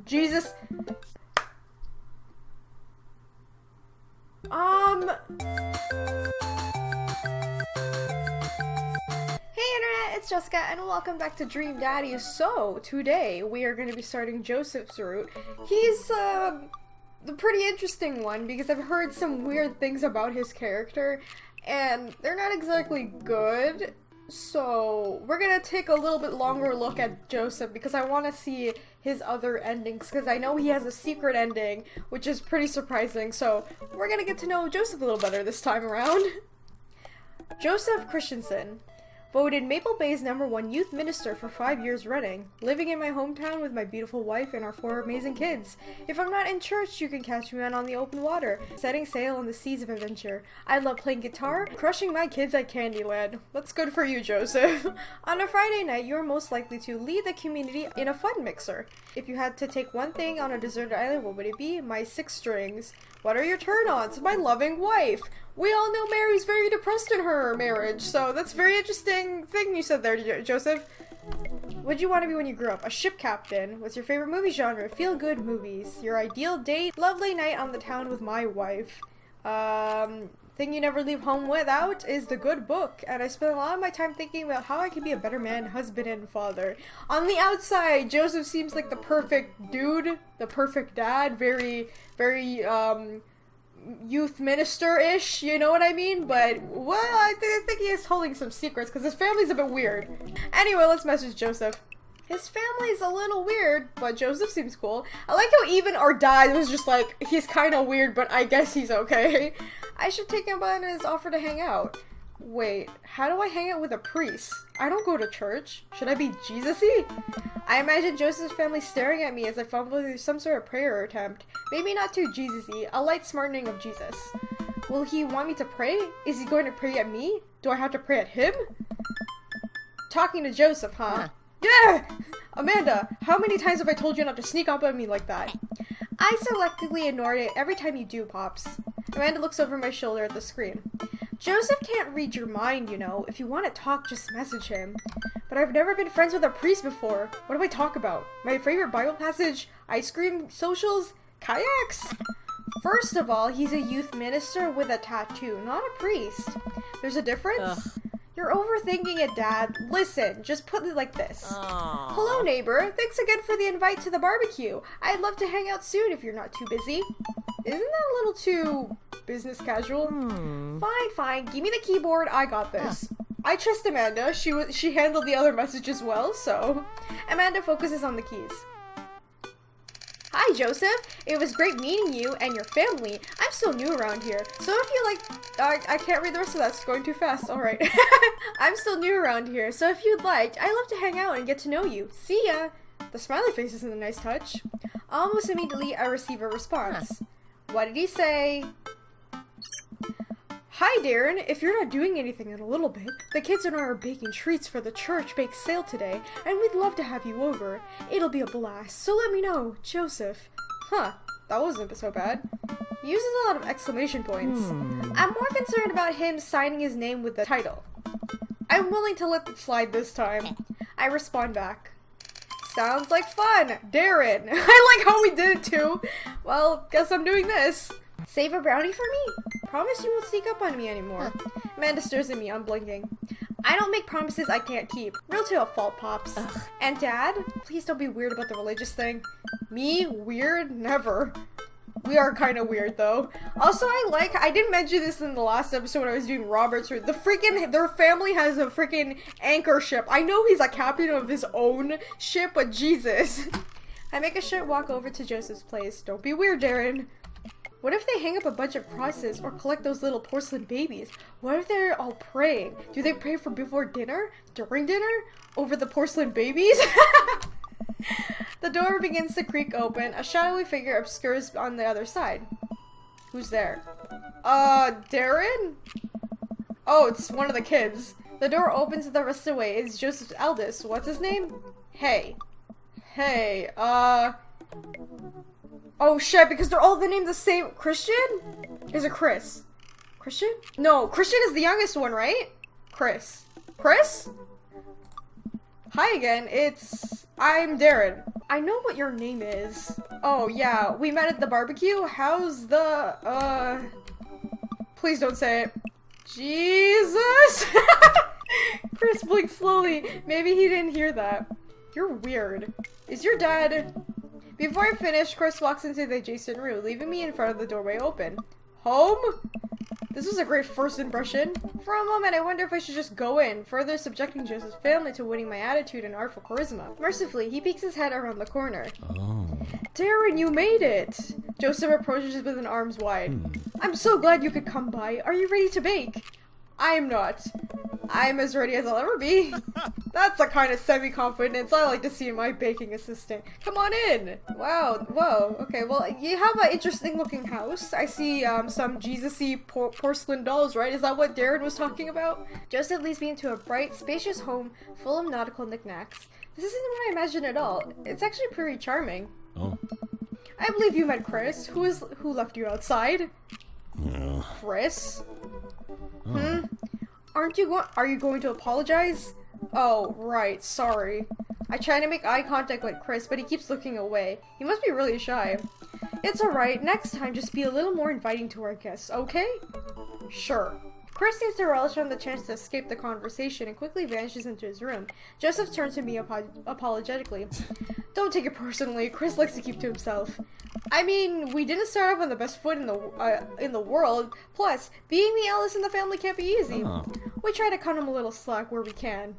Jesus. Hey Internet, it's Jessica and welcome back to Dream Daddy. So, today we are going to be starting Joseph's route. He's, the pretty interesting one because I've heard some weird things about his character and they're not exactly good. So, we're gonna take a little bit longer look at Joseph because I want to see his other endings because I know he has a secret ending, which is pretty surprising. So, we're gonna get to know Joseph a little better this time around. Joseph Christensen. Voted Maple Bay's #1 youth minister for 5 years running, living in my hometown with my beautiful wife and our 4 amazing kids. If I'm not in church, you can catch me out on the open water, setting sail on the seas of adventure. I love playing guitar, crushing my kids at Candyland. That's good for you, Joseph. On a Friday night, you're most likely to lead the community in a fun mixer. If you had to take one thing on a deserted island, what would it be? My 6 strings. What are your turn-ons? My loving wife. We all know Mary's very depressed in her marriage, so that's a very interesting thing you said there, Joseph. What'd you want to be when you grew up? A ship captain. What's your favorite movie genre? Feel-good movies. Your ideal date? Lovely night on the town with my wife. Thing you never leave home without is The Good Book, and I spent a lot of my time thinking about how I can be a better man, husband, and father. On the outside, Joseph seems like the perfect dude, the perfect dad, very, youth minister-ish, you know what I mean? But, well, I think he is holding some secrets because his family's a bit weird. Anyway, let's message Joseph. His family's a little weird, but Joseph seems cool. I like how even our dad was just like, he's kind of weird, but I guess he's okay. I should take him on his offer to hang out. Wait, how do I hang out with a priest? I don't go to church. Should I be Jesus-y? I imagine Joseph's family staring at me as I fumble through some sort of prayer attempt. Maybe not too Jesus-y, a light smartening of Jesus. Will he want me to pray? Is he going to pray at me? Do I have to pray at him? Talking to Joseph, huh? Yeah! Amanda, how many times have I told you not to sneak up on me like that? I selectively ignored it every time you do, Pops. Amanda looks over my shoulder at the screen. Joseph can't read your mind, you know. If you want to talk, just message him. But I've never been friends with a priest before. What do I talk about? My favorite Bible passage? Ice cream? Socials? Kayaks? First of all, he's a youth minister with a tattoo, not a priest. There's a difference? Ugh. You're overthinking it, Dad. Listen, just put it like this. Aww. Hello, neighbor. Thanks again for the invite to the barbecue. I'd love to hang out soon if you're not too busy. Isn't that a little too business casual? Fine. Give me the keyboard. I got this. I trust Amanda. She handled the other message as well, so... Amanda focuses on the keys. Hi, Joseph. It was great meeting you and your family. I'm still new around here, so if you like... I can't read the rest of that. It's going too fast. Alright. I'm still new around here, so if you'd like, I'd love to hang out and get to know you. See ya! The smiley face isn't a nice touch. Almost immediately, I receive a response. What did he say? Hi, Darren. If you're not doing anything in a little bit, the kids and I are baking treats for the church bake sale today, and we'd love to have you over. It'll be a blast, so let me know. Joseph. Huh, that wasn't so bad. He uses a lot of exclamation points. I'm more concerned about him signing his name with the title. I'm willing to let it slide this time. I respond back. Sounds like fun, Darren. I like how we did it too. Well, guess I'm doing this. Save a brownie for me? Promise you won't sneak up on me anymore. Amanda stares at me, unblinking. I don't make promises I can't keep. Real to a fault, Pops. Ugh. And Dad, please don't be weird about the religious thing. Me? Weird? Never. We are kind of weird, though. Also, I didn't mention this in the last episode when I was doing Robert's route. Their family has a freaking anchor ship. I know he's a captain of his own ship, but Jesus. I make a short walk over to Joseph's place. Don't be weird, Darren. What if they hang up a bunch of crosses or collect those little porcelain babies? What if they're all praying? Do they pray for before dinner? During dinner? Over the porcelain babies? The door begins to creak open. A shadowy figure obscures on the other side. Who's there? Darren? Oh, it's one of the kids. The door opens the rest of the way. It's Joseph's eldest. What's his name? Hey, oh shit, because they're all the name the same. Christian? Is it Chris? Christian? No, Christian is the youngest one, right? Chris? Hi again, I'm Darren. I know what your name is. Oh, yeah, we met at the barbecue? How's the, Please don't say it. Jesus! Chris blinked slowly. Maybe he didn't hear that. You're weird. Is your dad... Before I finish, Chris walks into the adjacent room, leaving me in front of the doorway open. Home? This was a great first impression. For a moment, I wonder if I should just go in, further subjecting Joseph's family to winning my attitude and artful charisma. Mercifully, he peeks his head around the corner. Oh. Darren, you made it! Joseph approaches with an arms wide. I'm so glad you could come by. Are you ready to bake? I am not. I'm as ready as I'll ever be. That's the kind of semi-confidence I like to see in my baking assistant. Come on in. Wow. Whoa. Okay, well, you have an interesting looking house. I see some Jesus-y porcelain dolls, right? Is that what Darren was talking about? Joseph leads me into a bright, spacious home full of nautical knickknacks. This isn't what I imagined at all. It's actually pretty charming. Oh. I believe you met Chris. Who left you outside? Yeah. Chris? Oh. Are you going to apologize? Oh, right, sorry. I try to make eye contact with Chris, but he keeps looking away. He must be really shy. It's alright, next time just be a little more inviting to our guests, okay? Sure. Chris seems to relish on the chance to escape the conversation and quickly vanishes into his room. Joseph turns to me apologetically. Don't take it personally, Chris likes to keep to himself. I mean, we didn't start off on the best foot in the world. Plus, being the eldest in the family can't be easy. Oh. We try to cut him a little slack where we can.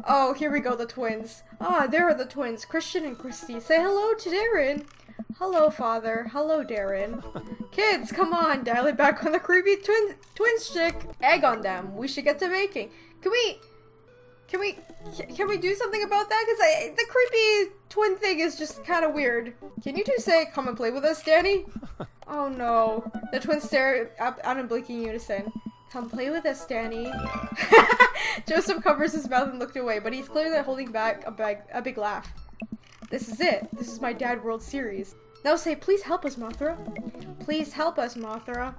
Oh, here we go, the twins. Ah, there are the twins, Christian and Christy. Say hello to Darren. Hello, Father. Hello, Darren. Kids, come on, dial it back on the creepy twins chick. Egg on them. We should get to baking. Can we do something about that? Because the creepy twin thing is just kind of weird. Can you two say, come and play with us, Danny? Oh no. The twins stare up at him blinking unison. Come play with us, Danny. Joseph covers his mouth and looked away, but he's clearly holding back a big laugh. This is it. This is my Dad World Series. Now say, please help us, Mothra. Please help us, Mothra.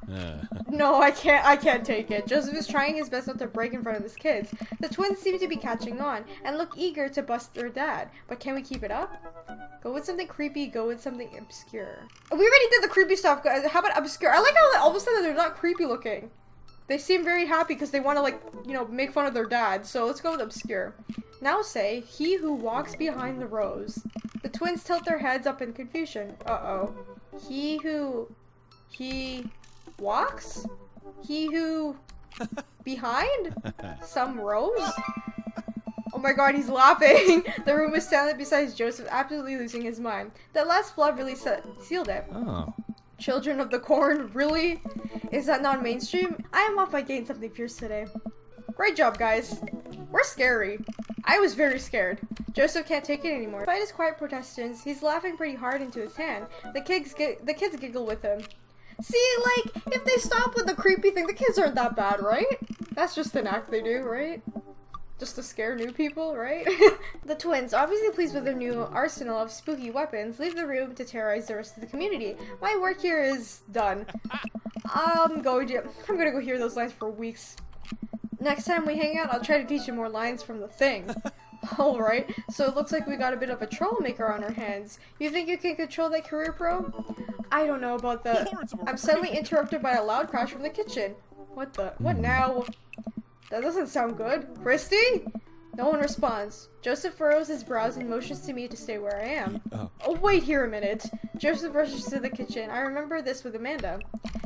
No, I can't take it. Joseph is trying his best not to break in front of his kids. The twins seem to be catching on and look eager to bust their dad. But can we keep it up? Go with something creepy, go with something obscure. We already did the creepy stuff, guys. How about obscure? I like how all of a sudden they're not creepy looking. They seem very happy because they want to, like, you know, make fun of their dad. So let's go with obscure. Now say, he who walks behind the rows. The twins tilt their heads up in confusion. Uh-oh. He walks? He who behind? Some rows? Oh my god, he's laughing! The room is silent besides Joseph, absolutely losing his mind. That last flub really sealed it. Oh. Children of the Corn, really? Is that non-mainstream? I am off by getting something fierce today. Great job, guys. We're scary. I was very scared. Joseph can't take it anymore. Despite his quiet protestations, he's laughing pretty hard into his hand. The kids giggle with him. See, like, if they stop with the creepy thing, the kids aren't that bad, right? That's just an act they do, right? Just to scare new people, right? The twins, obviously pleased with their new arsenal of spooky weapons, leave the room to terrorize the rest of the community. My work here is done. I'm gonna go hear those lines for weeks. Next time we hang out, I'll try to teach you more lines from the thing. Alright, so it looks like we got a bit of a troublemaker on our hands. You think you can control that career, bro? I don't know about that. I'm suddenly interrupted by a loud crash from the kitchen. What now? That doesn't sound good. Christy? No one responds. Joseph furrows his brows and motions to me to stay where I am. Oh, wait here a minute. Joseph rushes to the kitchen. I remember this with Amanda.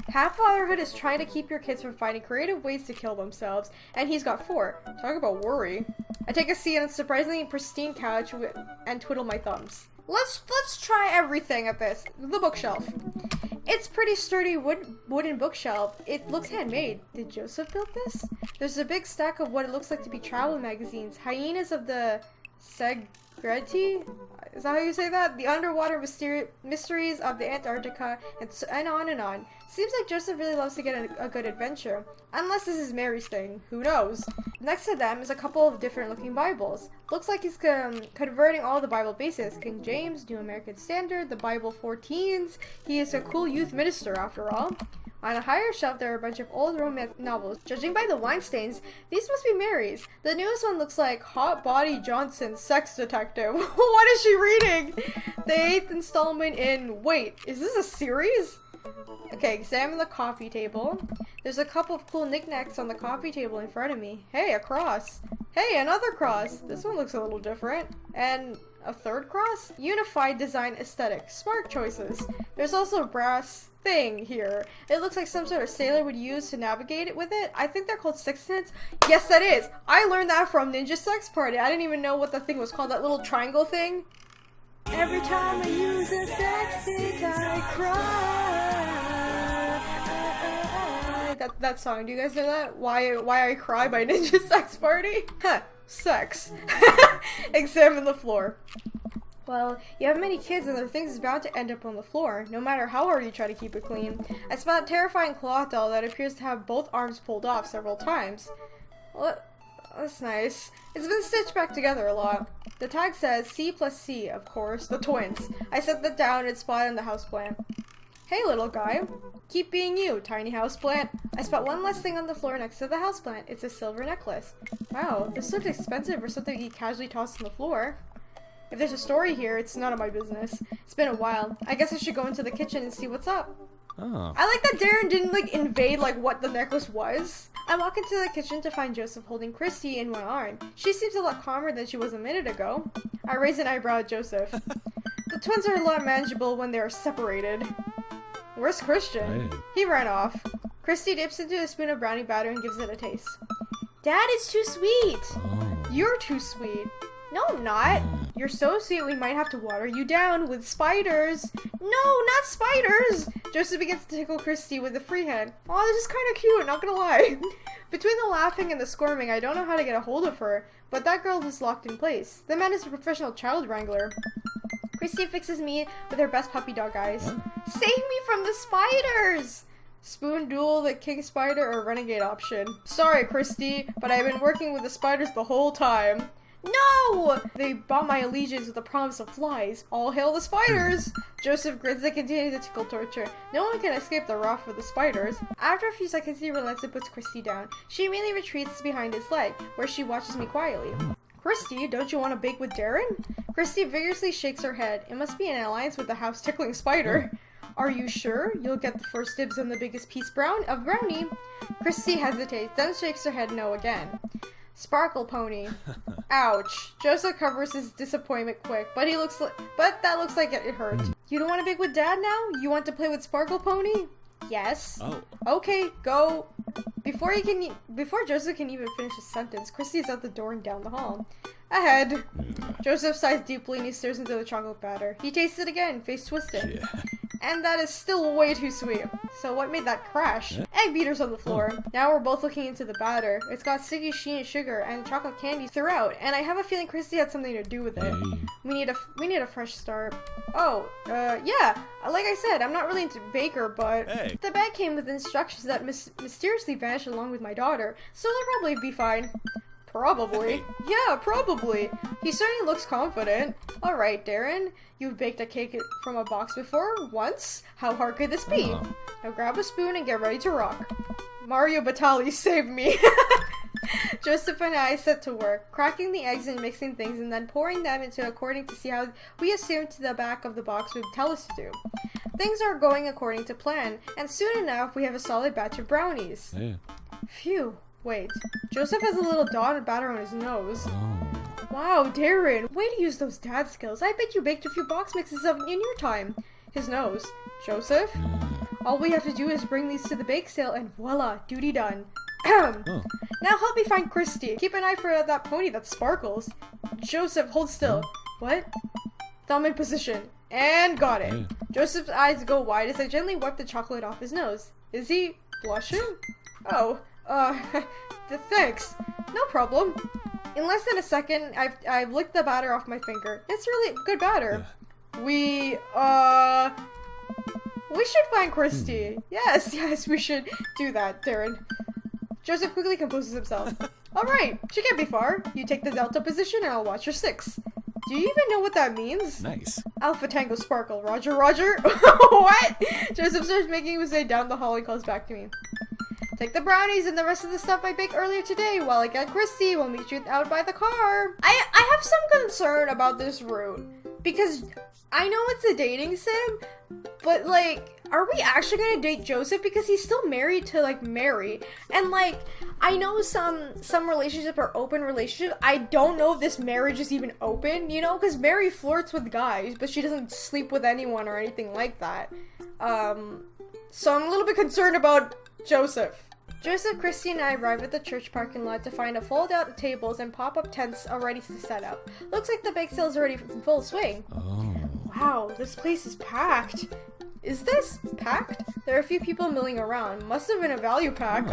Half fatherhood is trying to keep your kids from finding creative ways to kill themselves, and he's got 4. Talk about worry. I take a seat on a surprisingly pristine couch and twiddle my thumbs. Let's try everything at this. The bookshelf. It's pretty sturdy wooden bookshelf. It looks handmade. Did Joseph build this? There's a big stack of what it looks like to be travel magazines. Hyenas of the Segreti? Is that how you say that? The underwater mysteries of the Antarctica, and on and on. Seems like Joseph really loves to get a good adventure. Unless this is Mary's thing. Who knows? Next to them is a couple of different looking Bibles. Looks like he's converting all the Bible basics. King James, New American Standard, the Bible for Teens. He is a cool youth minister after all. On a higher shelf, there are a bunch of old romance novels. Judging by the wine stains, these must be Mary's. The newest one looks like Hot Body Johnson, Sex Detective. What is she reading? The 8th installment in... Wait, is this a series? Okay, examine the coffee table. There's a couple of cool knickknacks on the coffee table in front of me. Hey, a cross. Hey, another cross. This one looks a little different. And a third cross? Unified design aesthetic. Smart choices. There's also a brass thing here. It looks like some sort of sailor would use to navigate it with it. I think they're called sextants. Yes, that is. I learned that from Ninja Sex Party. I didn't even know what the thing was called. That little triangle thing. Every time I use a sextant, I cry. That song. Do you guys know that? Why I Cry by Ninja Sex Party? Huh. Sex. Examine the floor. Well, you have many kids and their things is bound to end up on the floor, no matter how hard you try to keep it clean. I spot a terrifying cloth doll that appears to have both arms pulled off several times. Well, that's nice. It's been stitched back together a lot. The tag says C plus C, of course, the twins. I set that down and spot on the houseplant. Hey, little guy. Keep being you, tiny houseplant. I spot one last thing on the floor next to the houseplant. It's a silver necklace. Wow, this looks expensive for something you casually toss on the floor. If there's a story here, it's none of my business. It's been a while. I guess I should go into the kitchen and see what's up. Oh. I like that Darren didn't invade what the necklace was. I walk into the kitchen to find Joseph holding Christy in one arm. She seems a lot calmer than she was a minute ago. I raise an eyebrow at Joseph. The twins are a lot manageable when they are separated. Where's Christian? Hey. He ran off. Christy dips into a spoon of brownie batter and gives it a taste. Dad, it's too sweet! Oh. You're too sweet. No, I'm not. You're so sweet we might have to water you down with spiders. No, not spiders! Joseph begins to tickle Christy with a free hand. Aw, this is kind of cute, not gonna lie. Between the laughing and the squirming, I don't know how to get a hold of her, but that girl is locked in place. The man is a professional child wrangler. Christy fixes me with her best puppy dog eyes. Save me from the spiders! Spoon duel, the king spider, or renegade option. Sorry, Christy, but I've been working with the spiders the whole time. No! They bought my allegiance with the promise of flies. All hail the spiders! Joseph grins and continues to tickle torture. No one can escape the wrath of the spiders. After a few seconds, he relents and puts Christy down. She immediately retreats behind his leg, where she watches me quietly. Christy, don't you want to bake with Darren? Christy vigorously shakes her head. It must be an alliance with the house-tickling spider. Are you sure? You'll get the first dibs on the biggest piece of brownie. Christy hesitates, then shakes her head no again. Sparkle pony. Ouch. Joseph covers his disappointment quick, but that looks like it hurt. You don't want to bake with Dad now? You want to play with Sparkle pony? Yes. Oh. Okay, go. Before Joseph can even finish his sentence, Christy is out the door and down the hall. Ahead. Joseph sighs deeply and he stares into the chocolate batter. He tastes it again, face twisted. Yeah. And that is still way too sweet. So what made that crash? Egg beaters on the floor. Now we're both looking into the batter. It's got sticky sheen sugar and chocolate candy throughout, and I have a feeling Christy had something to do with it. Hey. We need a fresh start. Oh, yeah. Like I said, I'm not really into baker, but Hey. the bag came with instructions that mysteriously vanished along with my daughter, so they'll probably be fine. Probably. Yeah, probably. He certainly looks confident. Alright, Darren. You've baked a cake from a box before? Once? How hard could this be? Oh. Now grab a spoon and get ready to rock. Mario Batali, save me! Joseph and I set to work, cracking the eggs and mixing things and then pouring them into according to see how we assumed the back of the box would tell us to do. Things are going according to plan, and soon enough we have a solid batch of brownies. Hey. Phew. Wait, Joseph has a little dot of batter on his nose. Oh. Wow, Darren, way to use those dad skills. I bet you baked a few box mixes in your time. His nose. Joseph? All we have to do is bring these to the bake sale and voila, duty done. Oh. Now help me find Christy. Keep an eye for that pony that sparkles. Joseph, hold still. What? Thumb in position. And got it. Hey. Joseph's eyes go wide as I gently wipe the chocolate off his nose. Is he blushing? Oh. Thanks. No problem. In less than a second, I've licked the batter off my finger. It's really good batter. We should find Christy. Yes, we should do that, Darren. Joseph quickly composes himself. Alright, she can't be far. You take the delta position and I'll watch your 6. Do you even know what that means? Nice. Alpha Tango Sparkle. Roger, Roger. What? Joseph starts making his way down the hall and calls back to me. Take the brownies and the rest of the stuff I baked earlier today while I get Christy. We'll meet you out by the car. I have some concern about this route. Because I know it's a dating sim, but like, are we actually gonna date Joseph? Because he's still married to like Mary. And like, I know some relationships are open relationships. I don't know if this marriage is even open, you know? Because Mary flirts with guys, but she doesn't sleep with anyone or anything like that. So I'm a little bit concerned about Joseph. Joseph, Christy, and I arrive at the church parking lot to find a fold-out tables and pop-up tents already set up. Looks like the bake sale is already in full swing. Oh. Wow, this place is packed. Is this packed? There are a few people milling around. Must have been a value pack.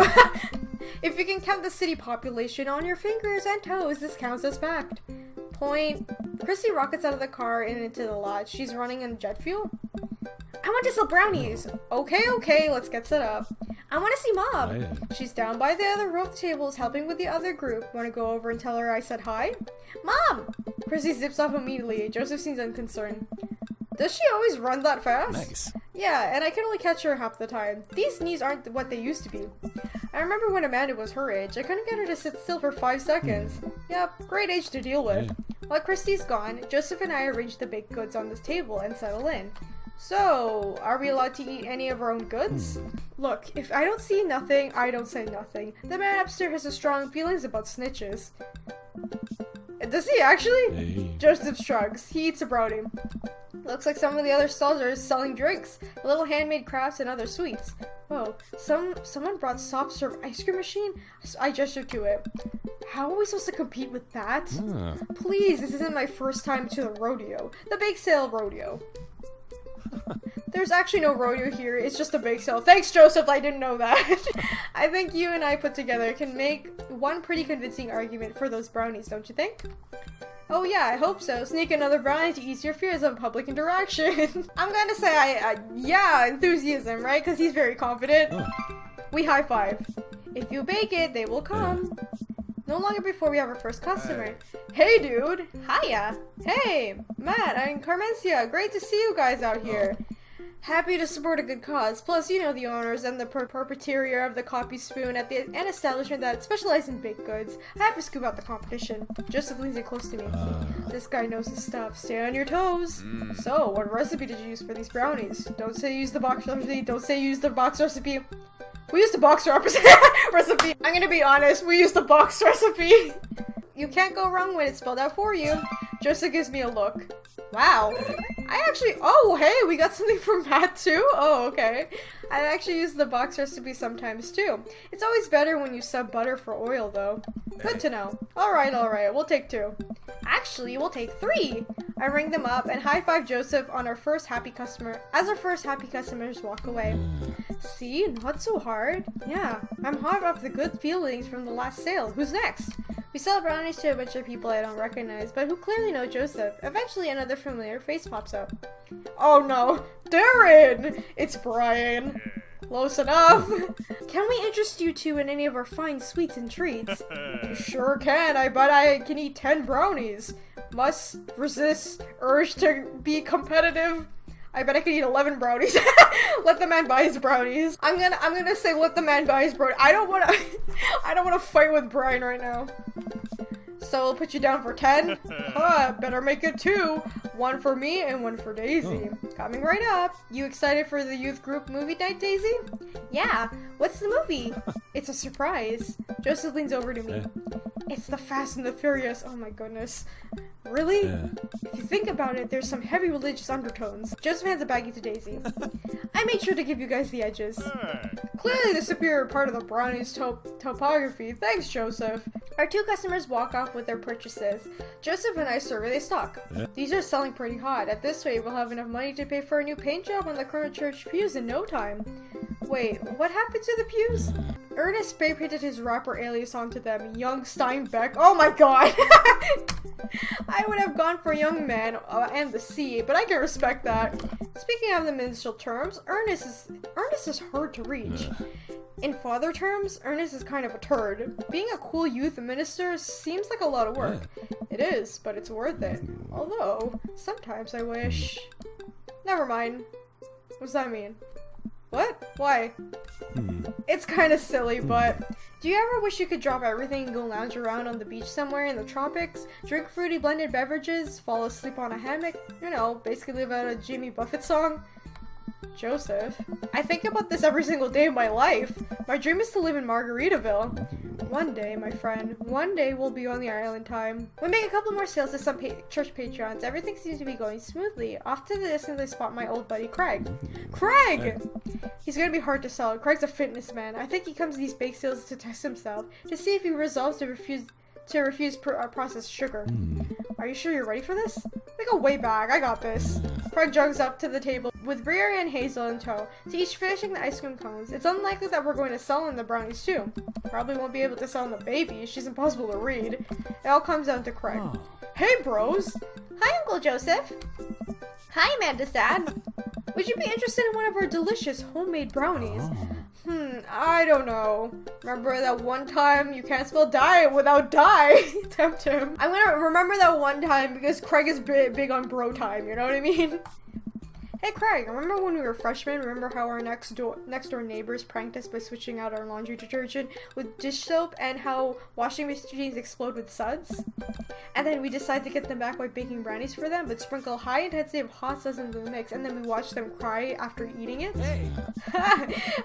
If you can count the city population on your fingers and toes, this counts as packed. Point. Christy rockets out of the car and into the lot. She's running on jet fuel. I want to sell brownies. Okay, let's get set up. I want to see Mom. Right. She's down by the other row of tables helping with the other group. Want to go over and tell her I said hi? Mom! Chrissy zips off immediately. Joseph seems unconcerned. Does she always run that fast? Nice. Yeah, and I can only catch her half the time. These knees aren't what they used to be. I remember when Amanda was her age. I couldn't get her to sit still for 5 seconds. Yep, great age to deal with. While Christy's gone, Joseph and I arrange the baked goods on this table and settle in. So, are we allowed to eat any of our own goods? Look, if I don't see nothing, I don't say nothing. The man upstairs has strong feelings about snitches. Does he actually? Hey. Joseph shrugs. He eats a brownie. Looks like some of the other stalls are selling drinks, little handmade crafts and other sweets. Whoa, someone brought soft serve ice cream machine? I gestured to it. How are we supposed to compete with that? Please, this isn't my first time to the rodeo. The bake sale rodeo. There's actually no rodeo here, it's just a bake sale. Thanks, Joseph, I didn't know that. I think you and I put together can make one pretty convincing argument for those brownies, don't you think? Oh yeah, I hope so. Sneak another brownie to ease your fears of public interaction. I'm gonna say yeah, enthusiasm, right? Because he's very confident. We high five. If you bake it, they will come. No longer before we have our first customer. Hey dude! Hiya! Hey! Matt and Carmencia, great to see you guys out here. Happy to support a good cause. Plus, you know the owners and the perpetrator of the Copy Spoon at an establishment that specializes in baked goods. I have to scoop out the competition. Joseph leans in close to me. This guy knows his stuff. Stay on your toes. So, what recipe did you use for these brownies? Don't say use the box recipe. Don't say use the box recipe. We used the box recipe. I'm gonna be honest. We used the box recipe. You can't go wrong when it's spelled out for you. Joseph gives me a look. Wow. Oh, hey, we got something from Matt too? Oh, okay. I actually use the box recipe sometimes too. It's always better when you sub butter for oil though. Good to know. Alright, we'll take 2. Actually, we'll take 3. I ring them up and high five Joseph on our first happy customer as our first happy customers walk away. See, not so hard. Yeah, I'm hot off the good feelings from the last sale. Who's next? We sell brownies to a bunch of people I don't recognize, but who clearly know Joseph. Eventually, another familiar face pops up. Oh no, Darren! It's Brian. Close enough. Can we interest you two in any of our fine sweets and treats? You sure can. I bet I can eat 10 brownies. Must resist urge to be competitive. I bet I could eat 11 brownies. Let the man buy his brownies. I'm gonna say let the man buy his brownies. I don't wanna fight with Brian right now. So we'll put you down for 10. Better make it 2. 1 for me and 1 for Daisy. Coming right up. You excited for the youth group movie night, Daisy? Yeah. What's the movie? It's a surprise. Joseph leans over to me. It's the Fast and the Furious. Oh my goodness. Really? If you think about it, there's some heavy religious undertones. Joseph hands a baggie to Daisy. I made sure to give you guys the edges. Clearly the superior part of the brownies topography. Thanks, Joseph. Our 2 customers walk off with their purchases. Joseph and I survey the stock. These are selling pretty hot. At this rate, we'll have enough money to pay for a new paint job on the current church pews in no time. Wait, what happened to the pews? Ernest spray painted his rapper alias onto them. Young Steinbeck. Oh my god! I would have gone for Young Man and the Sea, but I can respect that. Speaking of the minstrel terms, Ernest is hard to reach. In father terms, Ernest is kind of a turd. Being a cool youth minister seems like a lot of work. It is, but it's worth it. Although, sometimes I wish... Never mind. What's that mean? What? Why? It's kind of silly, but... Do you ever wish you could drop everything and go lounge around on the beach somewhere in the tropics, drink fruity blended beverages, fall asleep on a hammock? You know, basically live out a Jimmy Buffett song? Joseph, I think about this every single day of my life. My dream is to live in Margaritaville. One day, my friend, one day we'll be on the island time. We make a couple more sales to some church patrons. Everything seems to be going smoothly. Off to the distance, I spot my old buddy Craig. Craig! He's gonna be hard to sell. Craig's a fitness man. I think he comes to these bake sales to test himself, to see if he resolves to refuse processed sugar. Are you sure you're ready for this? We go way back. I got this. Craig jogs up to the table with Briere and Hazel in tow, to each finishing the ice cream cones. It's unlikely that we're going to sell him the brownies too. Probably won't be able to sell him the baby. She's impossible to read. It all comes down to Craig. Hey, bros. Hi, Uncle Joseph. Hi, Amanda's dad. Would you be interested in one of our delicious homemade brownies? I don't know. Remember that one time you can't spell diet without die? Tempt him. I'm gonna remember that one time because Craig is big on bro time, you know what I mean? Hey Craig, remember when we were freshmen? Remember how our next door neighbors pranked us by switching out our laundry detergent with dish soap, and how washing machines explode with suds? And then we decided to get them back by baking brownies for them, but sprinkle high intensity of hot sauce into the mix, and then we watched them cry after eating it. Hey.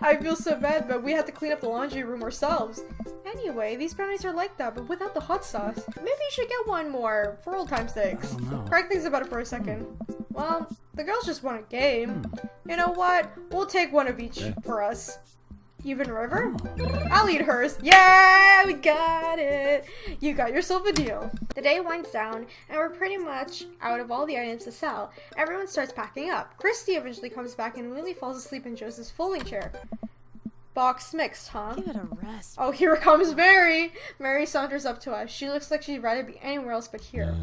I feel so bad, but we had to clean up the laundry room ourselves. Anyway, these brownies are like that, but without the hot sauce. Maybe you should get one more, for old time's sakes. Craig thinks about it for a second. Well, the girls just want a game. You know what? We'll take one of each for us. Even River? I'll eat hers. Yeah, we got it. You got yourself a deal. The day winds down, and we're pretty much out of all the items to sell. Everyone starts packing up. Christy eventually comes back and immediately falls asleep in Joseph's folding chair. Box mixed, huh? Give it a rest. Oh, here comes Mary. Mary saunters up to us. She looks like she'd rather be anywhere else but here.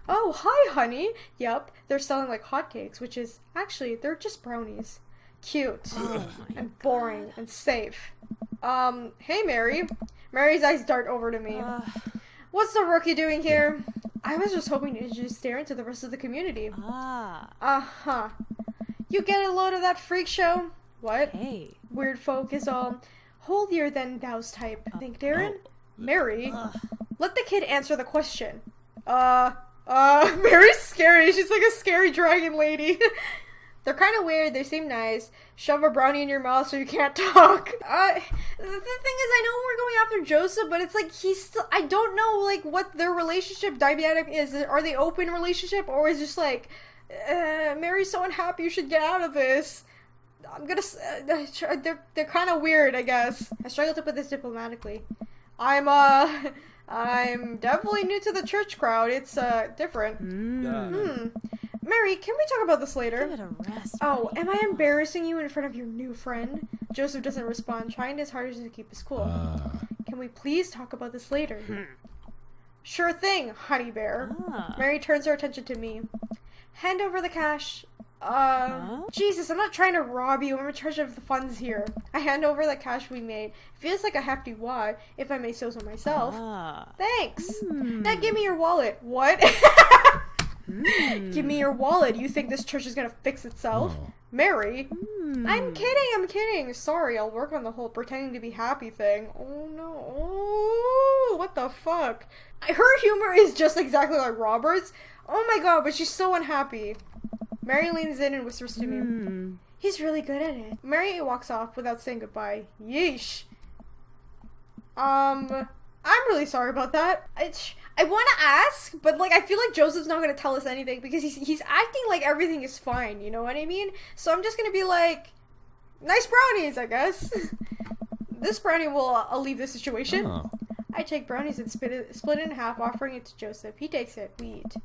Oh, hi, honey. Yep, they're selling like hotcakes, which is, actually, they're just brownies. Cute. And boring and safe. Hey, Mary. Mary's eyes dart over to me. What's the rookie doing here? I was just hoping to just stare into the rest of the community. Uh-huh. You get a load of that freak show? What? Hey. Weird folk is all holier than thou's type. Think, Darren? Mary? Let the kid answer the question. Mary's scary. She's like a scary dragon lady. They're kind of weird. They seem nice. Shove a brownie in your mouth so you can't talk. The thing is, I know we're going after Joseph, but it's like he's still... I don't know, like, what their relationship dynamic is. Are they open relationship, or is it just like, Mary's so unhappy, you should get out of this. I'm gonna... they're kind of weird, I guess. I struggle to put this diplomatically. I'm definitely new to the church crowd. It's, different. Mary, can we talk about this later? Give it a rest. Oh, am I embarrassing you in front of your new friend? Joseph doesn't respond, trying his hardest to keep his cool. Can we please talk about this later? Sure thing, honey bear. Mary turns her attention to me. Hand over the cash. Jesus, I'm not trying to rob you. I'm in charge of the funds here. I hand over the cash we made. It feels like a hefty wad, if I may say so myself. Thanks. Now give me your wallet. What? Give me your wallet. You think this church is gonna fix itself? Mary? I'm kidding. Sorry, I'll work on the whole pretending to be happy thing. Oh no. Oh, what the fuck? Her humor is just exactly like Robert's. Oh my god, but she's so unhappy. Mary leans in and whispers to me. He's really good at it. Mary walks off without saying goodbye. Yeesh. I'm really sorry about that. I want to ask, but like I feel like Joseph's not going to tell us anything because he's acting like everything is fine, you know what I mean? So I'm just going to be like, nice brownies, I guess. This brownie will leave the situation. I take brownies and split it in half, offering it to Joseph. He takes it. We eat.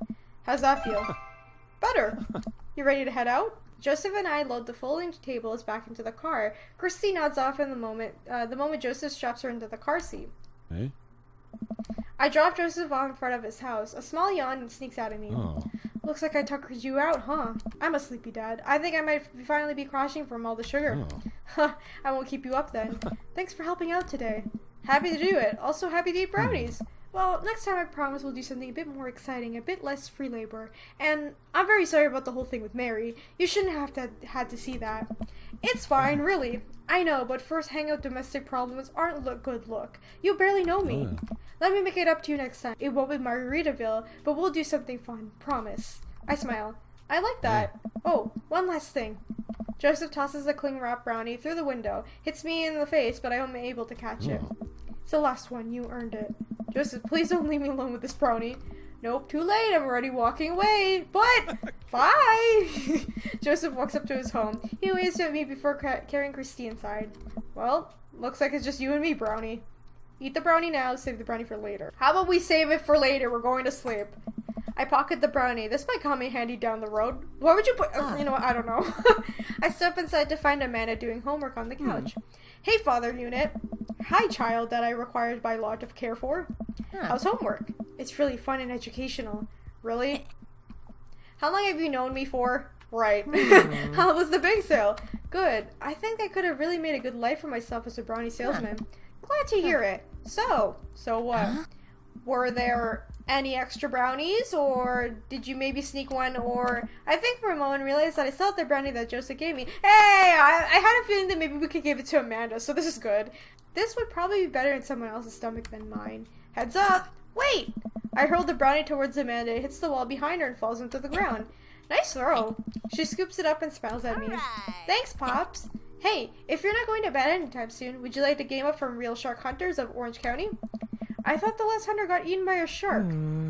How's that feel? Better. You ready to head out? Joseph and I load the folding tables back into the car. Christy nods off in the moment Joseph straps her into the car seat. Hey? I drop Joseph off in front of his house. A small yawn sneaks out of me. Looks like I tuckered you out, huh? I'm a sleepy dad. I think I might finally be crashing from all the sugar. I won't keep you up then. Thanks for helping out today. Happy to do it. Also happy to eat brownies. Well, next time I promise we'll do something a bit more exciting, a bit less free labor. And I'm very sorry about the whole thing with Mary. You shouldn't have had to see that. It's fine, really. I know, but first hangout domestic problems aren't a good look. You barely know me. Let me make it up to you next time. It won't be Margaritaville, but we'll do something fun. Promise. I smile. I like that. Oh, one last thing. Joseph tosses a cling wrap brownie through the window. Hits me in the face, but I am able to catch it. It's the last one. You earned it. Joseph, please don't leave me alone with this brownie. Nope, too late. I'm already walking away. But, bye! Joseph walks up to his home. He waves at me before carrying Christy inside. Well, looks like it's just you and me, brownie. Eat the brownie now, save the brownie for later. How about we save it for later? We're going to sleep. I pocket the brownie. This might come in handy down the road. Why would you put... you know what? I don't know. I step inside to find Amanda doing homework on the couch. Hey, Father Unit. Hi, child that I required by law to care for. How's homework? It's really fun and educational. Really? How long have you known me for? Right. How was the big sale? Good. I think I could have really made a good life for myself as a brownie salesman. Glad to hear it. So what? Were there any extra brownies, or did you maybe sneak one, or... I think for a moment realized that I still had the brownie that Joseph gave me. Hey, I had a feeling that maybe we could give it to Amanda, so this is good. This would probably be better in someone else's stomach than mine. Heads up! Wait! I hurled the brownie towards Amanda. It hits the wall behind her and falls into the ground. Nice throw. She scoops it up and smiles at me. Thanks, Pops. Hey, if you're not going to bed anytime soon, would you like to game up from Real Shark Hunters of Orange County? I thought the last hunter got eaten by a shark.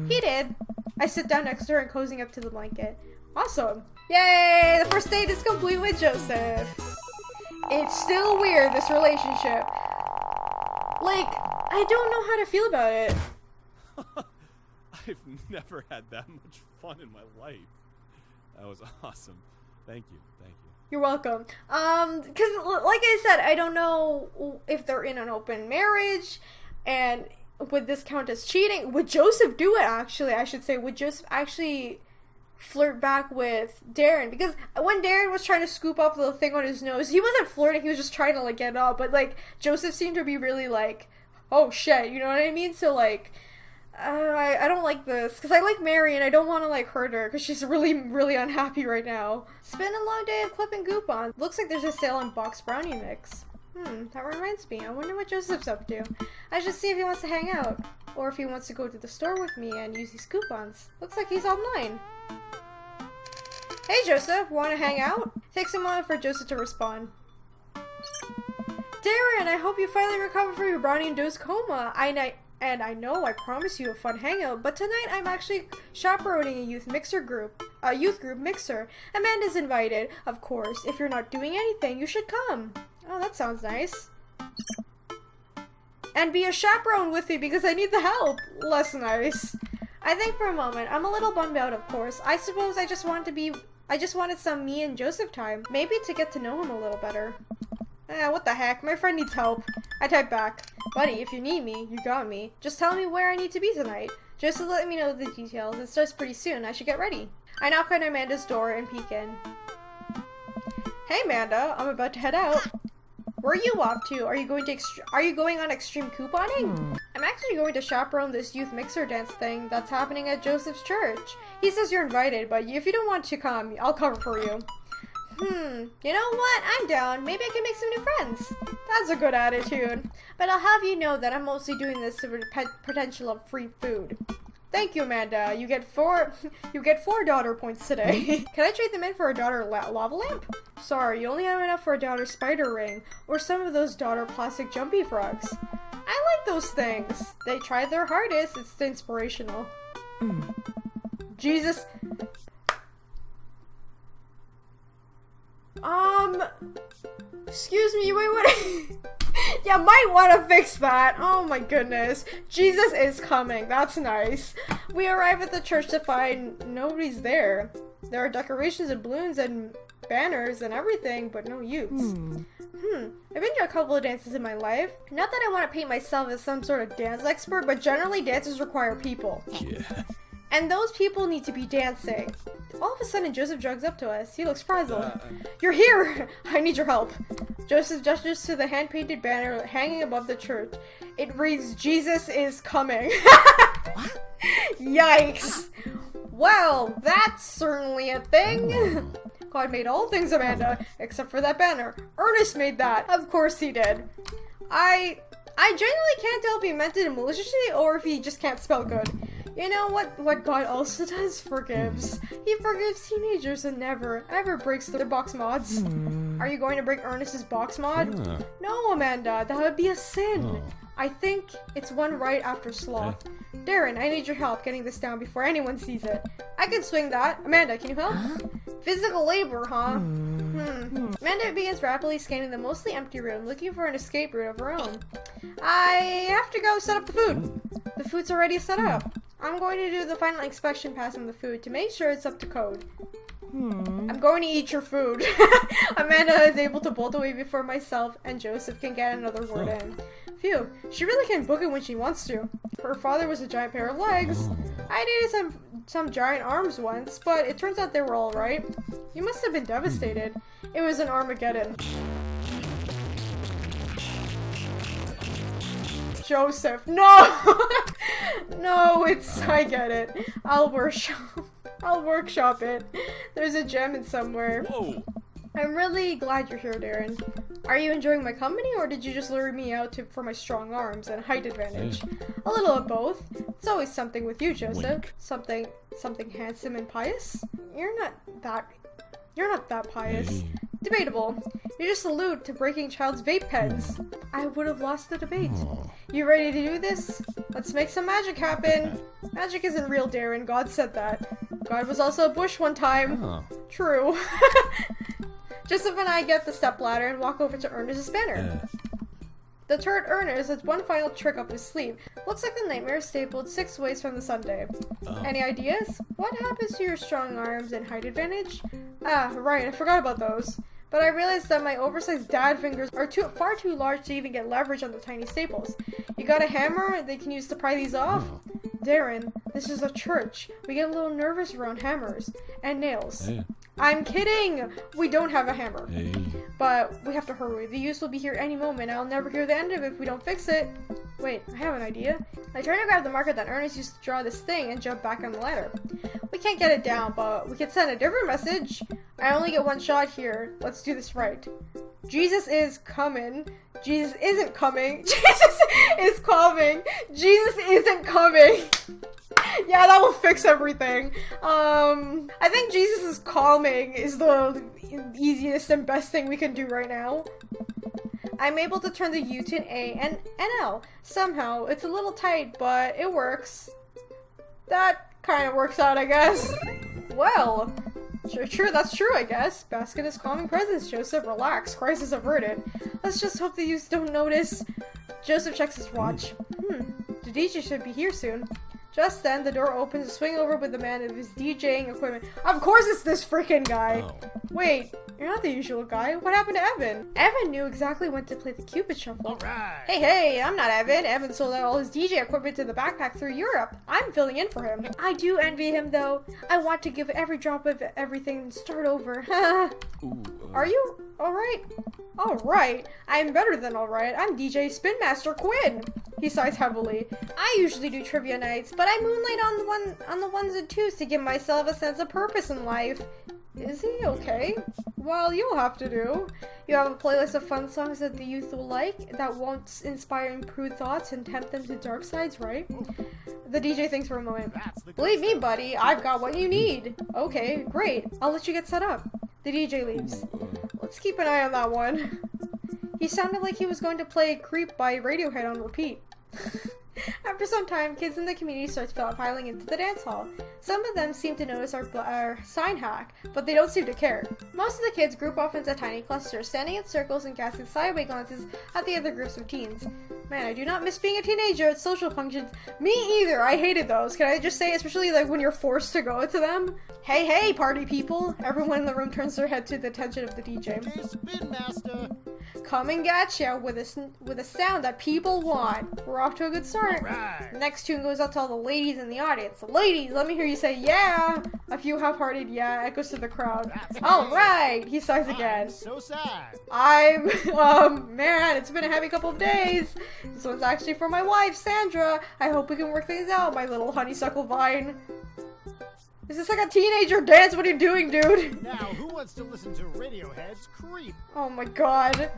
He did. I sit down next to her and cozying up to the blanket. Awesome. Yay! The first date is complete with Joseph. It's still weird, this relationship. Like, I don't know how to feel about it. I've never had that much fun in my life. That was awesome. Thank you. You're welcome. Because, like I said, I don't know if they're in an open marriage, and would this count as cheating? Would Joseph do it, actually? I should say, would Joseph actually flirt back with Darren? Because when Darren was trying to scoop up the thing on his nose, he wasn't flirting, he was just trying to, like, get up. But, like, Joseph seemed to be really, like, oh, shit, you know what I mean? So, like... I don't like this, because I like Mary and I don't want to like hurt her, because she's really, really unhappy right now. It's been a long day of clipping coupons. Looks like there's a sale on boxed brownie mix. That reminds me. I wonder what Joseph's up to. I should see if he wants to hang out, or if he wants to go to the store with me and use these coupons. Looks like he's online. Hey Joseph, want to hang out? Takes a moment for Joseph to respond. Darren, I hope you finally recovered from your brownie-induced coma. And I know I promised you a fun hangout, but tonight I'm actually chaperoning a youth group mixer. Amanda's invited, of course. If you're not doing anything, you should come. Oh, that sounds nice. And be a chaperone with me because I need the help. Less nice. I think for a moment. I'm a little bummed out, of course. I suppose I just wanted some me and Joseph time. Maybe to get to know him a little better. What the heck? My friend needs help. I type back. Buddy, if you need me, you got me. Just tell me where I need to be tonight. Just to let me know the details. It starts pretty soon. I should get ready. I knock on Amanda's door and peek in. Hey Amanda, I'm about to head out. Where are you off to? Are you going on extreme couponing? I'm actually going to chaperone this youth mixer dance thing that's happening at Joseph's church. He says you're invited, but if you don't want to come, I'll cover for you. You know what? I'm down. Maybe I can make some new friends. That's a good attitude. But I'll have you know that I'm mostly doing this for the potential of free food. Thank you, Amanda. You get 4 daughter points today. Can I trade them in for a daughter lava lamp? Sorry, you only have enough for a daughter spider ring or some of those daughter plastic jumpy frogs. I like those things. They tried their hardest. It's inspirational. Jesus. Excuse me, wait, what? Yeah, might want to fix that. Oh my goodness. Jesus is coming. That's nice. We arrive at the church to find nobody's there. There are decorations and balloons and banners and everything, but no youths. I've been to a couple of dances in my life. Not that I want to paint myself as some sort of dance expert, but generally dances require people. Yeah. And those people need to be dancing. All of a sudden, Joseph jogs up to us. He looks frazzled. You're here! I need your help. Joseph gestures to the hand-painted banner hanging above the church. It reads, "Jesus is coming." What? Yikes! Well, that's certainly a thing. God made all things, Amanda, except for that banner. Ernest made that. Of course he did. I genuinely can't tell if he meant it maliciously or if he just can't spell good. You know what God also does? Forgives. He forgives teenagers and never, ever breaks their box mods. Are you going to break Ernest's box mod? Yeah. No, Amanda, that would be a sin. Oh. I think it's one right after sloth. Darren, I need your help getting this down before anyone sees it. I can swing that. Amanda, can you help? Physical labor, huh? Amanda begins rapidly scanning the mostly empty room, looking for an escape route of her own. I have to go set up the food. The food's already set up. I'm going to do the final inspection pass on the food to make sure it's up to code. I'm going to eat your food. Amanda is able to bolt away before myself and Joseph can get another word in. Phew, she really can book it when she wants to. Her father was a giant pair of legs. I needed some giant arms once, but it turns out they were alright. You must have been devastated. It was an Armageddon. Joseph, no! No, I get it. I'll workshop it. There's a gem in somewhere. Whoa! I'm really glad you're here, Darren. Are you enjoying my company, or did you just lure me out for my strong arms and height advantage? A little of both. It's always something with you, Joseph. Wink. Something handsome and pious? You're not that pious. Hey. Debatable. You're just a lewd to breaking child's vape pens. I would have lost the debate. Oh. You ready to do this? Let's make some magic happen. Magic isn't real, Darren. God said that. God was also a bush one time. Oh. True. Joseph and I get the stepladder and walk over to Ernest's banner. The turret Ernest has one final trick up his sleeve. Looks like the nightmare is stapled 6 ways from the Sunday. Any ideas? What happens to your strong arms and height advantage? Ah, right, I forgot about those. But I realized that my oversized dad fingers are far too large to even get leverage on the tiny staples. You got a hammer they can use to pry these off? Darren, this is a church. We get a little nervous around hammers. And nails. Hey. I'm kidding! We don't have a hammer. Hey. But we have to hurry. The use will be here any moment. I'll never hear the end of it if we don't fix it. Wait, I have an idea. I try to grab the marker that Ernest used to draw this thing and jump back on the ladder. We can't get it down, but we can send a different message. I only get one shot here. Let's do this right. Jesus is coming. Jesus isn't coming. Jesus is coming. Jesus isn't coming. Yeah, that will fix everything. I think Jesus is calming is the easiest and best thing we can do right now. I'm able to turn the U to an A and an L. Somehow, it's a little tight, but it works. That kind of works out, I guess. Well, sure, that's true, I guess. Basket is calming presence, Joseph. Relax, crisis averted. Let's just hope the youths don't notice. Joseph checks his watch. The DJ should be here soon. Just then, the door opens to swing over with the man of his DJing equipment. Of course it's this freaking guy! Oh. Wait, you're not the usual guy. What happened to Evan? Evan knew exactly when to play the Cupid Shuffle. Alright! Hey, I'm not Evan. Evan sold out all his DJ equipment to the backpack through Europe. I'm filling in for him. I do envy him, though. I want to give every drop of everything and start over. Ooh, Are you alright? Alright. I'm better than alright. I'm DJ Spin Master Quinn. He sighs heavily. I usually do trivia nights, but I moonlight on the ones and twos to give myself a sense of purpose in life. Is he okay? Well, you'll have to do. You have a playlist of fun songs that the youth will like, that won't inspire improved thoughts and tempt them to dark sides, right? The DJ thinks for a moment. That's the Believe me, buddy, I've got what you need. Okay, great. I'll let you get set up. The DJ leaves. Let's keep an eye on that one. He sounded like he was going to play Creep by Radiohead on repeat. After some time, kids in the community start filing into the dance hall. Some of them seem to notice our sign hack, but they don't seem to care. Most of the kids group off into tiny clusters, standing in circles and casting sideway glances at the other groups of teens. Man, I do not miss being a teenager at social functions. Me either. I hated those. Can I just say, especially like when you're forced to go to them? Hey, party people! Everyone in the room turns their head to the attention of the DJ. Hey, Spin Master! coming at ya with a sound that people want. We're off to a good start. Right. Next tune goes out to all the ladies in the audience. Ladies, let me hear you say yeah. A few half-hearted yeah echoes to the crowd. All right, he sighs again. I'm so sad. I'm man, it's been a heavy couple of days. This one's actually for my wife, Sandra. I hope we can work things out, my little honeysuckle vine. Is this like a teenager dance? What are you doing, dude? Now, who wants to listen to Radiohead's Creep? Oh my god.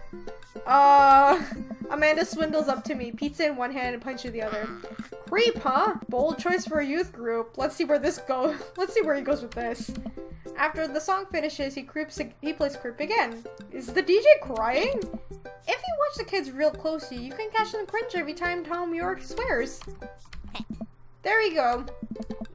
Amanda swindles up to me, pizza in one hand and punch in the other. Creep, huh? Bold choice for a youth group. Let's see where this goes. Let's see where he goes with this. After the song finishes, he plays Creep again. Is the DJ crying? If you watch the kids real closely, you can catch them cringe every time Tom York swears. There we go.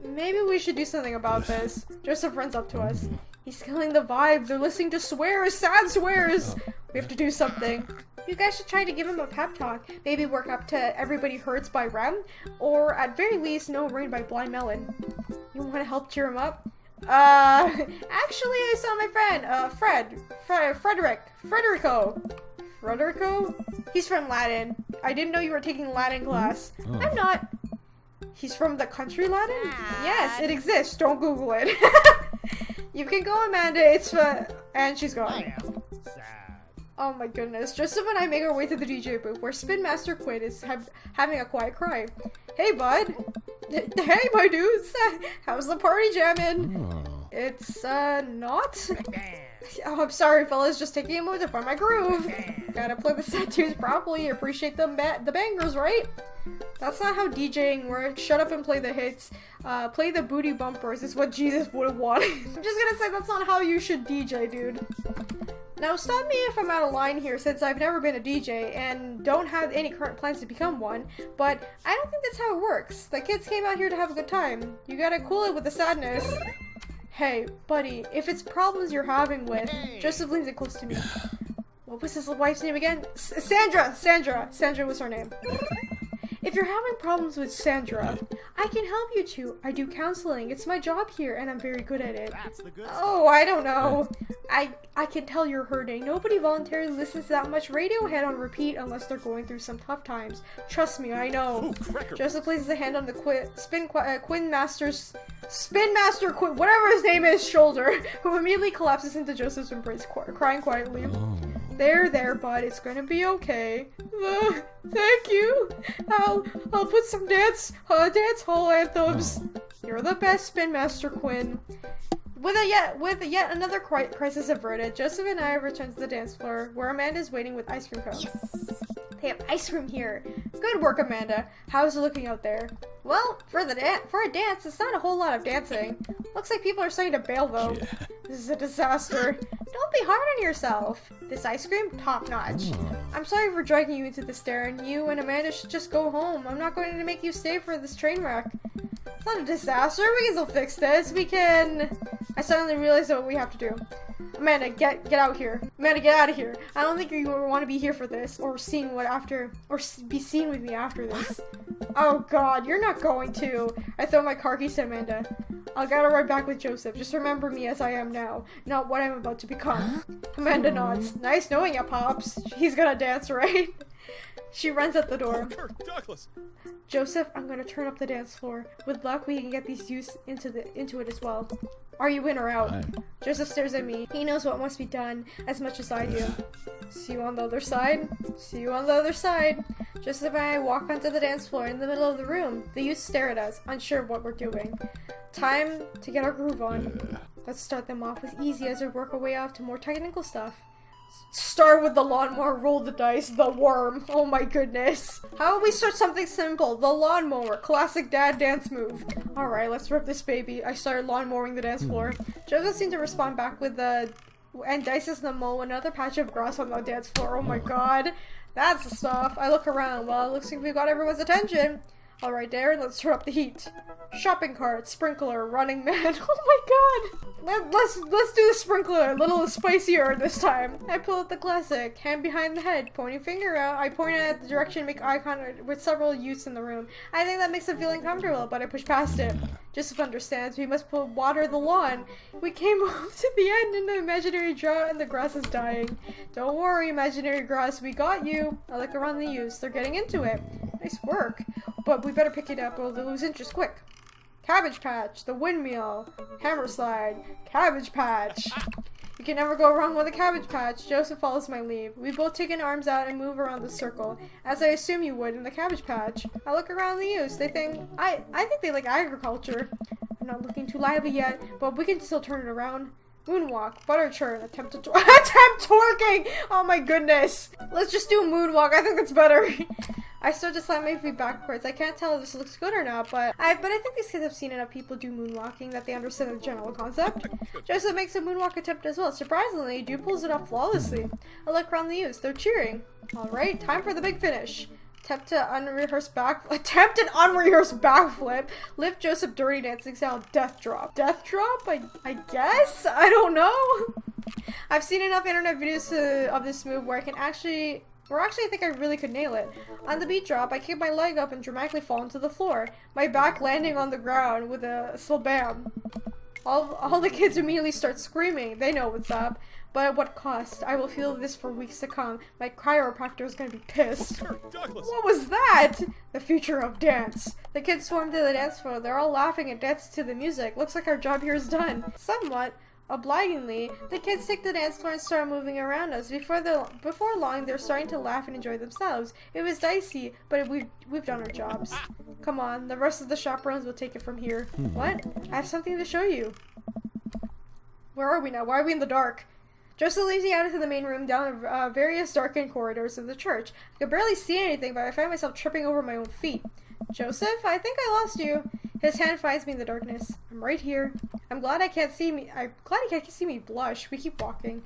Maybe we should do something about this. Joseph runs up to us. He's killing the vibe. They're listening to swears, sad swears. We have to do something. You guys should try to give him a pep talk. Maybe work up to Everybody Hurts by Rem, or at very least No Rain by Blind Melon. You want to help cheer him up? Actually, I saw my friend, Frederico. He's from Latin. I didn't know you were taking Latin class. Oh. I'm not. He's from the country Latin? Yes, it exists. Don't Google it. You can go, Amanda. It's and she's gone. I am sad. Oh my goodness. Joseph and I make our way to the DJ booth where Spin Master Quinn is having a quiet cry. Hey, bud. Hey, my dudes. How's the party jamming? Oh. It's, not? Oh, I'm sorry, fellas. Just taking a moment to find my groove. Gotta play the set tunes properly. Appreciate the bangers, right? That's not how DJing works. Shut up and play the hits. Play the booty bumpers is what Jesus would have wanted. I'm just gonna say that's not how you should DJ, dude. Now stop me if I'm out of line here, since I've never been a DJ and don't have any current plans to become one, but I don't think that's how it works. The kids came out here to have a good time. You gotta cool it with the sadness. Hey, buddy, if it's problems you're having with, Joseph leans it close to me. What was his wife's name again? Sandra! Sandra was her name. If you're having problems with Sandra, I can help you two. I do counseling. It's my job here, and I'm very good at it. That's the good Oh, I don't know. I can tell you're hurting. Nobody voluntarily listens to that much Radiohead on repeat unless they're going through some tough times. Trust me, I know. Joseph places a hand on the Spin Master Quinn, whatever his name is, shoulder, who immediately collapses into Joseph's embrace, crying quietly. Oh. There, bud. It's gonna be okay. Thank you. I'll put some dance hall anthems. You're the best, Spin Master Quinn. With yet another crisis averted, Joseph and I return to the dance floor, where Amanda's waiting with ice cream cones. Yes. They have ice cream here. Good work, Amanda. How's it looking out there? Well, for a dance, it's not a whole lot of dancing. Looks like people are starting to bail, though. Yeah. This is a disaster. Don't be hard on yourself. This ice cream, top notch. Oh. I'm sorry for dragging you into this dare, and you and Amanda should just go home. I'm not going to make you stay for this train wreck. It's not a disaster. We can still fix this. We can... I suddenly realized what we have to do. Amanda, get out here. Amanda, get out of here. I don't think you want to be here for this, or be seen with me after this. Oh God, you're not going to. I throw my car keys to Amanda. I'll get right back with Joseph. Just remember me as I am now, not what I'm about to become. Amanda nods. Nice knowing you, Pops. He's gonna dance, right? She runs out the door. Kirk Douglas. Joseph, I'm gonna turn up the dance floor. With luck, we can get these youths into it as well. Are you in or out? Aye. Joseph stares at me. He knows what must be done as much as I do. See you on the other side? See you on the other side. Joseph and I walk onto the dance floor in the middle of the room. The youths stare at us, unsure of what we're doing. Time to get our groove on. Yeah. Let's start them off with easy as we work our way off to more technical stuff. Start with the lawnmower, roll the dice, the worm. Oh my goodness. How about we start something simple? The lawnmower, classic dad dance move. Alright, let's rip this baby. I started lawnmowing the dance floor. Joseph seemed to respond back with the... and dices the mow another patch of grass on the dance floor. Oh my god. That's the stuff. I look around. Well, it looks like we got everyone's attention. Alright, Darren, let's turn up the heat. Shopping cart, sprinkler, running man. Oh my god! Let's do the sprinkler, a little spicier this time. I pull out the classic, hand behind the head, pointing finger out. I point at the direction, make eye contact with several youths in the room. I think that makes them feel uncomfortable, but I push past it. Joseph understands, we must water the lawn. We came up to the end in the imaginary drought and the grass is dying. Don't worry, imaginary grass, we got you. I look around the youths, they're getting into it. Nice work. But we better pick it up or they'll lose interest quick. Cabbage patch, the windmill, hammer slide, cabbage patch. You can never go wrong with a cabbage patch. Joseph follows my lead. We both take our arms out and move around the circle, as I assume you would in the cabbage patch. I look around the youths. They think, I think they like agriculture. I'm not looking too lively yet, but we can still turn it around. Moonwalk, butter churn, attempt twerking! Oh my goodness! Let's just do a moonwalk, I think that's better. I start to slam my feet backwards. I can't tell if this looks good or not, but I think these kids have seen enough people do moonwalking that they understand the general concept. Joseph makes a moonwalk attempt as well. Surprisingly, Dude pulls it off flawlessly. I look around the youths. They're cheering. Alright, time for the big finish. Attempt an unrehearsed backflip. Lift Joseph dirty dancing style death drop. Death drop? I guess? I don't know. I've seen enough internet videos of this move where I actually think I really could nail it. On the beat drop, I kick my leg up and dramatically fall into the floor, my back landing on the ground with a slabam. All the kids immediately start screaming. They know what's up. But at what cost? I will feel this for weeks to come. My chiropractor is going to be pissed. What was that? The future of dance. The kids swarm to the dance floor. They're all laughing and dancing to the music. Looks like our job here is done. Somewhat. Obligingly, the kids take the dance floor and start moving around us. Before long, they're starting to laugh and enjoy themselves. It was dicey, but we've done our jobs. Come on, the rest of the chaperones will take it from here. What? I have something to show you. Where are we now? Why are we in the dark? Joseph leads me out into the main room down various darkened corridors of the church. I could barely see anything, but I find myself tripping over my own feet. Joseph, I think I lost you. His hand finds me in the darkness. I'm right here. I'm glad he can't see me blush. We keep walking.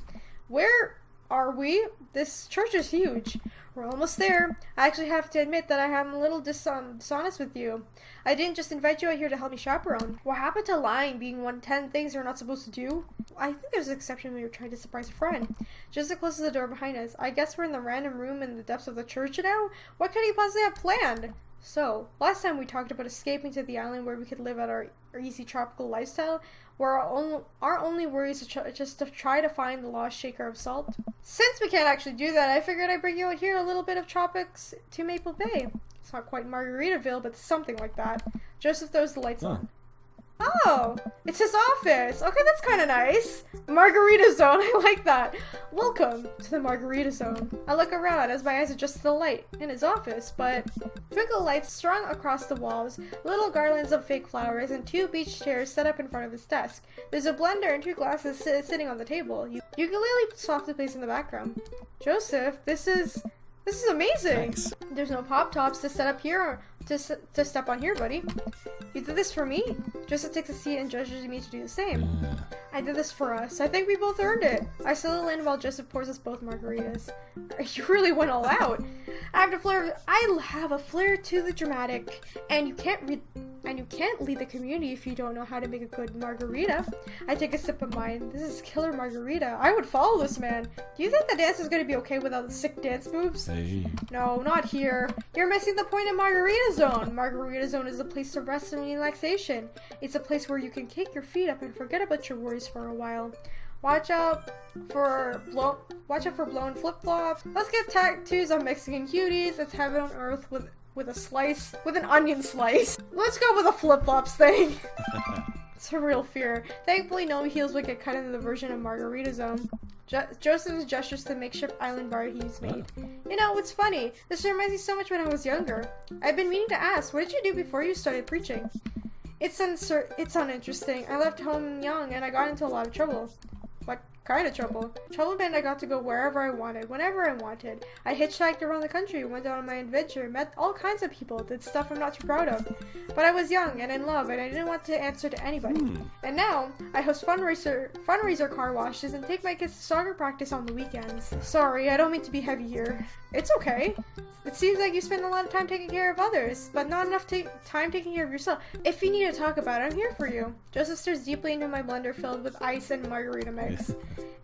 Where are we? This church is huge. We're almost there. I actually have to admit that I am a little dishonest with you. I didn't just invite you out here to help me chaperone. What happened to lying being 1 of 10 things you're not supposed to do? I think there's an exception when you're trying to surprise a friend. Joseph closes the door behind us. I guess we're in the random room in the depths of the church now? What could he possibly have planned? So, last time we talked about escaping to the island where we could live at our easy tropical lifestyle, where our only worry is just to try to find the lost shaker of salt. Since we can't actually do that, I figured I'd bring you out here a little bit of tropics to Maple Bay. It's not quite Margaritaville, but something like that. Joseph throws the lights on. Oh, it's his office. Okay, that's kind of nice. Margarita zone, I like that. Welcome to the Margarita zone. I look around as my eyes adjust to the light in his office, but twinkle lights strung across the walls, little garlands of fake flowers, and 2 beach chairs set up in front of his desk. There's a blender and 2 glasses sitting on the table. Ukulele softly plays in the background. Joseph, this is amazing. Thanks. There's no pop tops to set up here to step on here, buddy. You did this for me. Joseph takes a seat and gestures me to do the same. I did this for us. I think we both earned it. I settle in while Joseph pours us both margaritas. You really went all out. I have a flair to the dramatic, and you can't lead the community if you don't know how to make a good margarita. I take a sip of mine. This is killer margarita. I would follow this man. Do you think the dance is going to be okay without the sick dance moves? Hey. No, not here. You're missing the point of Margarita Zone. Margarita Zone is a place of rest and relaxation. It's a place where you can kick your feet up and forget about your worries for a while. Watch out for blown flip-flops. Let's get tattoos on Mexican cuties. It's heaven on earth with an onion slice. Let's go with a flip-flops thing. It's a real fear. Thankfully, no heels would get cut into the version of Margarita Zone. Joseph's gestures to the makeshift island bar he's made. You know, it's funny. This reminds me so much when I was younger. I've been meaning to ask, what did you do before you started preaching? It's uninteresting. I left home young and I got into a lot of trouble. Kind of trouble. Trouble meant I got to go wherever I wanted, whenever I wanted. I hitchhiked around the country, went on my adventure, met all kinds of people, did stuff I'm not too proud of. But I was young and in love, and I didn't want to answer to anybody. And now, I host fundraiser car washes and take my kids to soccer practice on the weekends. Sorry, I don't mean to be heavy here. It's okay. It seems like you spend a lot of time taking care of others, but not enough time taking care of yourself. If you need to talk about it, I'm here for you. Joseph stares deeply into my blender filled with ice and margarita mix.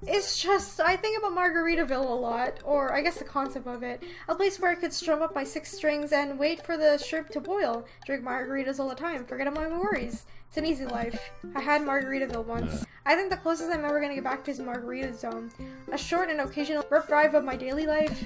It's just, I think about Margaritaville a lot, or I guess the concept of it. A place where I could strum up my 6 strings and wait for the shrimp to boil. Drink margaritas all the time, forget about my worries. It's an easy life. I had Margaritaville once. I think the closest I'm ever gonna get back to is Margarita Zone. A short and occasional rip-drive of my daily life.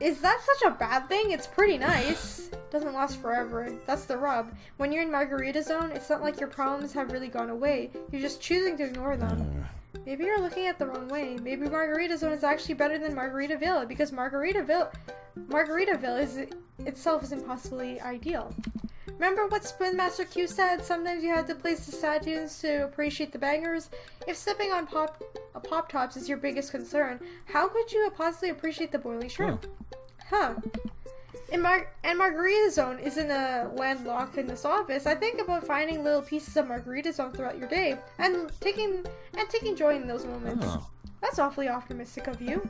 Is that such a bad thing? It's pretty nice. Doesn't last forever. That's the rub. When you're in Margarita Zone, it's not like your problems have really gone away. You're just choosing to ignore them. Maybe you're looking at the wrong way. Maybe Margarita Zone is actually better than Margaritaville because Margaritaville itself is impossibly ideal. Remember what Spin Master Q said? Sometimes you have to place the sad tunes to appreciate the bangers. If stepping on pop tops is your biggest concern, how could you possibly appreciate the boiling shrimp? Huh. And Margarita Zone isn't a landlocked in this office. I think about finding little pieces of Margarita Zone throughout your day and taking joy in those moments. That's awfully optimistic of you.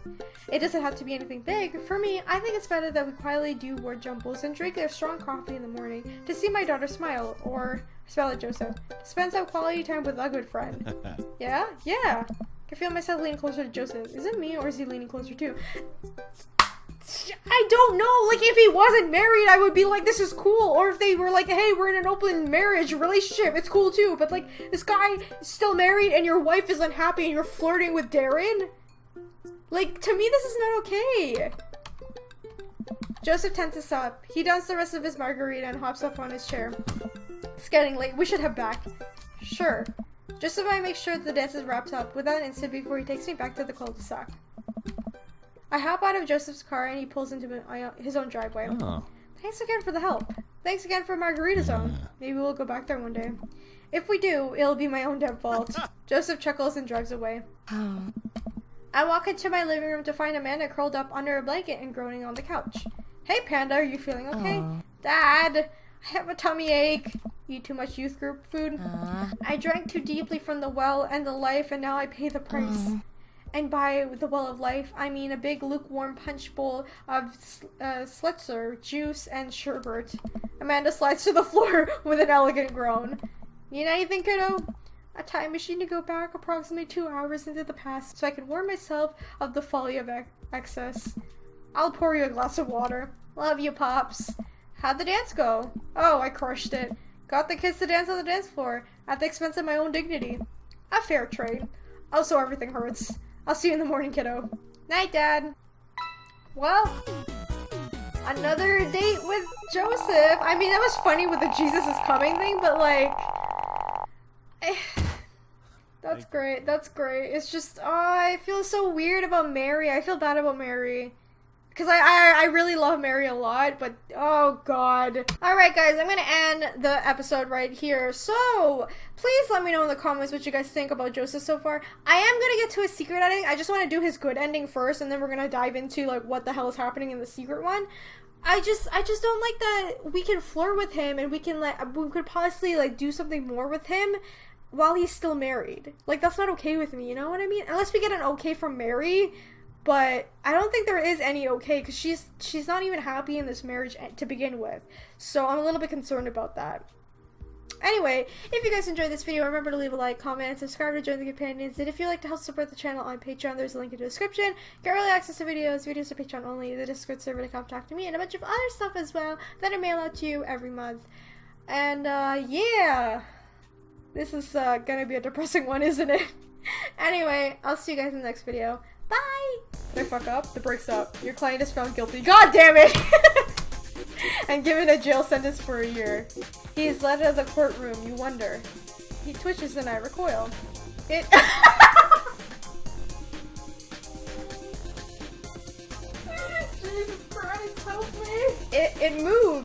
It doesn't have to be anything big. For me, I think it's better that we quietly do word jumbles and drink a strong coffee in the morning to see my daughter smile, or spell it Joseph. Spend some quality time with a good friend. Yeah? Yeah. I can feel myself leaning closer to Joseph. Is it me or is he leaning closer too? I don't know. Like, if he wasn't married, I would be like, this is cool. Or if they were like, hey, we're in an open marriage relationship, it's cool too. But like, this guy is still married and your wife is unhappy and you're flirting with Darren? Like, to me, this is not okay. Joseph tenses up. He downs the rest of his margarita and hops up on his chair. It's getting late. We should head back. Sure. Joseph and I make sure the dance is wrapped up without an instant before he takes me back to the cul-de-sac. I hop out of Joseph's car and he pulls into his own driveway. Oh. Thanks again for the help. Thanks again for Margarita Zone. Maybe we'll go back there one day. If we do, it'll be my own damn fault. Joseph chuckles and drives away. I walk into my living room to find Amanda curled up under a blanket and groaning on the couch. Hey Panda, are you feeling okay? Dad, I have a tummy ache. Eat too much youth group food. I drank too deeply from the well and the life and now I pay the price. And by the well of life, I mean a big lukewarm punch bowl of Slitzer, juice, and sherbet. Amanda slides to the floor with an elegant groan. Need anything, kiddo? A time machine to go back approximately 2 hours into the past so I can warn myself of the folly of excess. I'll pour you a glass of water. Love you, Pops. How'd the dance go? Oh, I crushed it. Got the kids to dance on the dance floor at the expense of my own dignity. A fair trade. Also, everything hurts. I'll see you in the morning, kiddo. Night, Dad. Well, another date with Joseph. I mean, that was funny with the Jesus is coming thing, but like, that's great. That's great. It's just, oh, I feel so weird about Mary. I feel bad about Mary. Because I really love Mary a lot, but oh god. Alright guys, I'm gonna end the episode right here. So, please let me know in the comments what you guys think about Joseph so far. I am gonna get to his secret ending. I just want to do his good ending first, and then we're gonna dive into like what the hell is happening in the secret one. I just don't like that we can flirt with him and we could possibly like do something more with him while he's still married. Like, that's not okay with me, you know what I mean? Unless we get an okay from Mary. But I don't think there is any okay, because she's not even happy in this marriage to begin with. So I'm a little bit concerned about that. Anyway, if you guys enjoyed this video, remember to leave a like, comment, and subscribe to join the companions. And if you'd like to help support the channel on Patreon, there's a link in the description. Get early access to videos are Patreon only, the Discord server to contact me, and a bunch of other stuff as well that I mail out to you every month. And yeah, this is gonna be a depressing one, isn't it? Anyway, I'll see you guys in the next video. Bye! Did I fuck up? The break's up. Your client is found guilty. God damn it! And given a jail sentence for a year. He is led out of the courtroom. You wonder. He twitches and I recoil. It- Jesus Christ, help me! It moved!